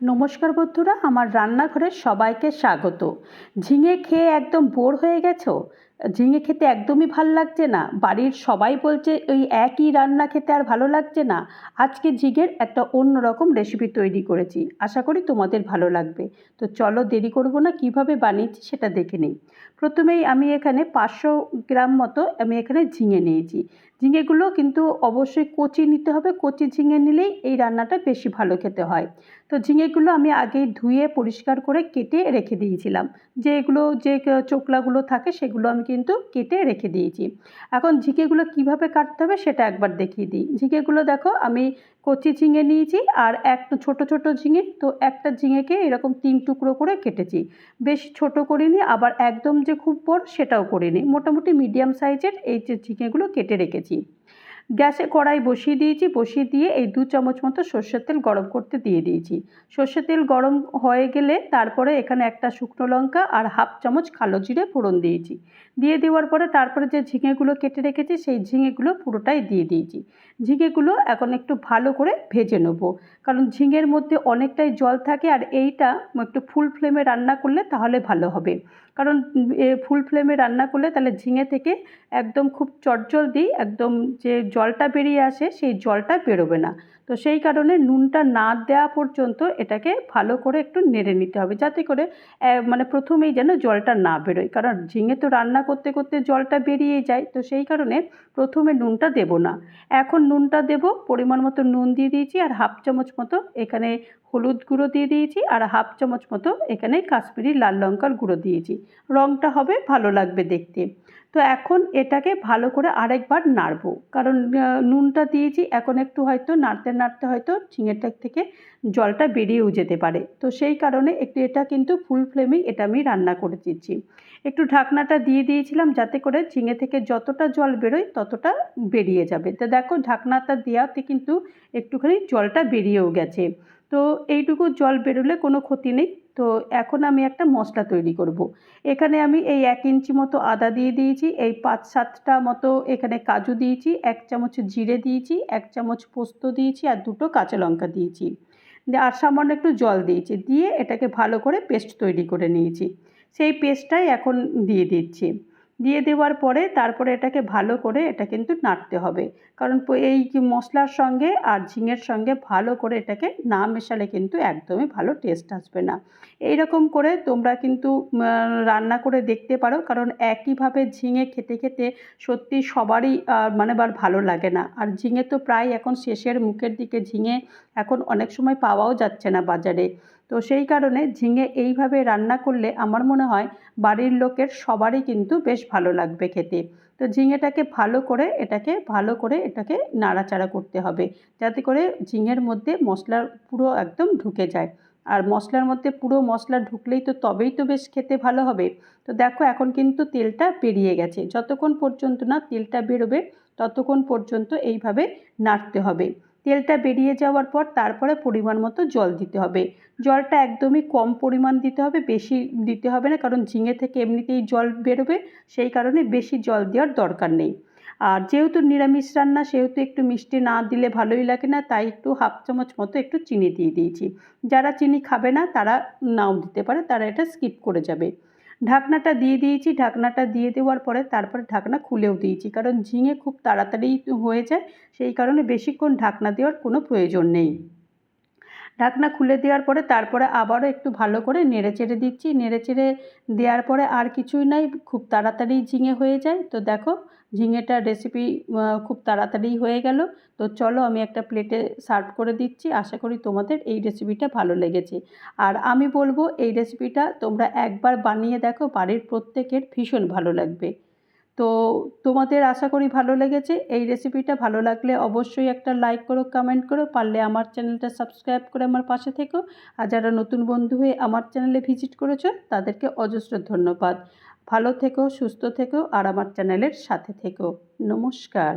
নমস্কার বন্ধুরা, আমার রান্নাঘরে সবাইকে স্বাগত। ঝিঙে খেয়ে একদম বোর হয়ে গেছো? ঝিঙে খেতে একদমই ভাল লাগছে না? বাড়ির সবাই বলছে ওই একই রান্না খেতে আর ভালো লাগছে না? আজকে ঝিঙের একটা অন্যরকম রেসিপি তৈরি করেছি, আশা করি তোমাদের ভালো লাগবে। তো চলো দেরি করব না, কিভাবে বানিয়েছি সেটা দেখে নিই। প্রথমেই আমি এখানে 500 গ্রাম মতো আমি এখানে ঝিঙে নিয়েছি। ঝিঙেগুলো কিন্তু অবশ্যই কচি নিতে হবে, কচি ঝিঙে নিলেই এই রান্নাটা বেশি ভালো খেতে হয়। তো ঝিঙেগুলো আমি আগেই ধুয়ে পরিষ্কার করে কেটে রেখে দিয়েছিলাম। যে চোকলাগুলো থাকে সেগুলো আমি কিন্তু কেটে রেখে দিয়েছি। এখন ঝিঙেগুলো কিভাবে কাটতে হবে সেটা একবার দেখিয়ে দিই। ঝিঙেগুলো দেখো, আমি কচি ঝিঙে নিয়েছি আর ছোট ছোট ঝিঙে, তো একটা ঝিঙেকে এরকম 3 টুকরো করে কেটেছি। বেশি ছোট করিনি, আবার একদম যে খুব বড় সেটাও করিনি, মোটামুটি মিডিয়াম সাইজের এই যে ঝিঙেগুলো কেটে রেখেছি। গ্যাসে কড়াই বসিয়ে দিয়েছি, বসিয়ে দিয়ে এই 2 চামচ মতো সর্ষের তেল গরম করতে দিয়ে দিয়েছি। সর্ষের তেল গরম হয়ে গেলে তারপরে এখানে একটা শুকনো লঙ্কা আর হাফ চামচ কালো জিরে ফোড়ন দিয়েছি। দিয়ে দেওয়ার পরে তারপরে যে ঝিঙেগুলো কেটে রেখেছি সেই ঝিঙেগুলো পুরোটাই দিয়ে দিয়েছি। ঝিঙেগুলো এখন একটু ভালো করে ভেজে নেব, কারণ ঝিঙের মধ্যে অনেকটাই জল থাকে, আর এইটা একটু ফুল ফ্লেমে রান্না করলে তাহলে ভালো হবে। কারণ ফুল ফ্লেমে রান্না করলে তাহলে ঝিঙে থেকে একদম খুব চটজলদি একদম যে জলটা বেরিয়ে আসে সেই জলটা বেরোবে না। তো সেই কারণে নুনটা না দেওয়া পর্যন্ত এটাকে ভালো করে একটু নেড়ে নিতে হবে, যাতে করে মানে প্রথমেই যেন জলটা না বেরোয়, কারণ ঝিঙে তো রান্না করতে করতে জলটা বেরিয়ে যায়। তো সেই কারণে প্রথমে নুনটা দেব না। এখন নুনটা দেব, পরিমাণ মতো নুন দিয়ে দিয়েছি, আর হাফ চামচ মতো এখানে হলুদ গুঁড়ো দিয়ে দিয়েছি, আর হাফ চামচ মতো এখানে কাশ্মীরি লাল লঙ্কার গুঁড়ো দিয়েছি। রঙটা হবে ভালো লাগবে দেখতে। তো এখন এটাকে ভালো করে আরেকবার নাড়বো, কারণ নুনটা দিয়েছি, এখন একটু হয়তো নাড়তে নাড়তে হয়তো ঝিঙেটার থেকে জলটা বেরিয়েও যেতে পারে। তো সেই কারণে একটু এটা কিন্তু ফুল ফ্লেমেই এটা আমি রান্না করে দিচ্ছি। একটু ঢাকনাটা দিয়ে দিয়েছিলাম যাতে করে ঝিঙে থেকে যতটা জল বেরোয় ততটা বেরিয়ে যাবে। তো দেখো, ঢাকনাটা দেওয়াতে কিন্তু একটুখানি জলটা বেরিয়েও গেছে। তো এইটুকু জল বেরোলে কোনো ক্ষতি নেই। তো এখন আমি একটা মশলা তৈরি করব। এখানে আমি এই 1 ইঞ্চি মতো আদা দিয়ে দিয়েছি, এই 5-7টা মতো এখানে কাজু দিয়েছি, 1 চামচ জিরে দিয়েছি, 1 চামচ পোস্ত দিয়েছি, আর 2টো কাঁচা লঙ্কা দিয়েছি, আর সামান্য একটু জল দিয়েছি। দিয়ে এটাকে ভালো করে পেস্ট তৈরি করে নিয়েছি। সেই পেস্টটাই এখন দিয়ে দিচ্ছি। দিয়ে দেওয়ার পরে তারপরে এটাকে ভালো করে এটা কিন্তু নাড়তে হবে, কারণ এই মশলার সঙ্গে আর ঝিঙের সঙ্গে ভালো করে এটাকে না মেশালে কিন্তু একদমই ভালো টেস্ট আসবে না। এই রকম করে তোমরা কিন্তু রান্না করে দেখতে পারো, কারণ একইভাবে ঝিঙে খেতে খেতে সত্যি সবারই মানে ভালো লাগে না। আর ঝিঙে তো প্রায় এখন শেষের মুখের দিকে, ঝিঙে এখন অনেক সময় পাওয়াও যাচ্ছে না বাজারে। তো সেই কারণে ঝিঙে এইভাবে রান্না করলে আমার মনে হয় বাড়ির লোকের সবারই কিন্তু বেশ ভালো লাগবে খেতে। তো ঝিঙেটাকে ভালো করে এটাকে নাড়াচাড়া করতে হবে, যাতে করে ঝিঙের মধ্যে মশলা পুরো একদম ঢুকে যায়। আর মশলার মধ্যে পুরো মশলা ঢুকলেই তো তবেই তো বেশ খেতে ভালো হবে। তো দেখো, এখন কিন্তু তেলটা বেরিয়ে গেছে। যতক্ষণ পর্যন্ত না তেলটা বেরোবে ততক্ষণ পর্যন্ত এইভাবে নাড়তে হবে। তেলটা বেরিয়ে যাওয়ার পর তারপরে পরিমাণ মতো জল দিতে হবে। জলটা একদমই কম পরিমাণ দিতে হবে, বেশি দিতে হবে না, কারণ ঝিঙে থেকে এমনিতেই জল বেরোবে, সেই কারণে বেশি জল দেওয়ার দরকার নেই। আর যেহেতু নিরামিষ রান্না, সেহেতু একটু মিষ্টি না দিলে ভালোই লাগে না, তাই একটু হাফ চামচ মতো একটু চিনি দিয়ে দিয়েছি। যারা চিনি খাবে না তারা নাও দিতে পারে, তারা এটা স্কিপ করে যাবে। ঢাকনাটা দিয়ে দিয়েছি। ঢাকনাটা দিয়ে দেওয়ার পরে তারপরে ঢাকনা খুলেও দিয়েছি, কারণ ঝিঙে খুব তাড়াতাড়ি হয়ে যায়, সেই কারণে বেশিক্ষণ ঢাকনা দেওয়ার কোনো প্রয়োজন নেই। ঢাকনা খুলে দেওয়ার পরে তারপরে আবারও একটু ভালো করে নেড়েচেড়ে দিচ্ছি। নেড়েচেড়ে দেওয়ার পরে আর কিছুই নাই, খুব তাড়াতাড়ি ঝিঙে হয়ে যায়। তো দেখো, ঝিঙেটার রেসিপি খুব তাড়াতাড়ি হয়ে গেল। তো চলো আমি একটা প্লেটে সার্ভ করে দিচ্ছি। আশা করি তোমাদের এই রেসিপিটা ভালো লেগেছে। আর আমি বলবো এই রেসিপিটা তোমরা একবার বানিয়ে দেখো, বাড়ির প্রত্যেকের ভীষণ ভালো লাগবে। তো তোমাদের আশা করি ভালো লেগেছে। এই রেসিপিটা ভালো লাগলে অবশ্যই একটা লাইক করো, কমেন্ট করো, পারলে আমার চ্যানেলটা সাবস্ক্রাইব করে আমার পাশে থেকো। আর যারা নতুন বন্ধু হয়ে আমার চ্যানেলে ভিজিট করেছো তাদেরকে অজস্র ধন্যবাদ। ভালো থেকো, সুস্থ থেকো, আর আমার চ্যানেলের সাথে থেকো। নমস্কার।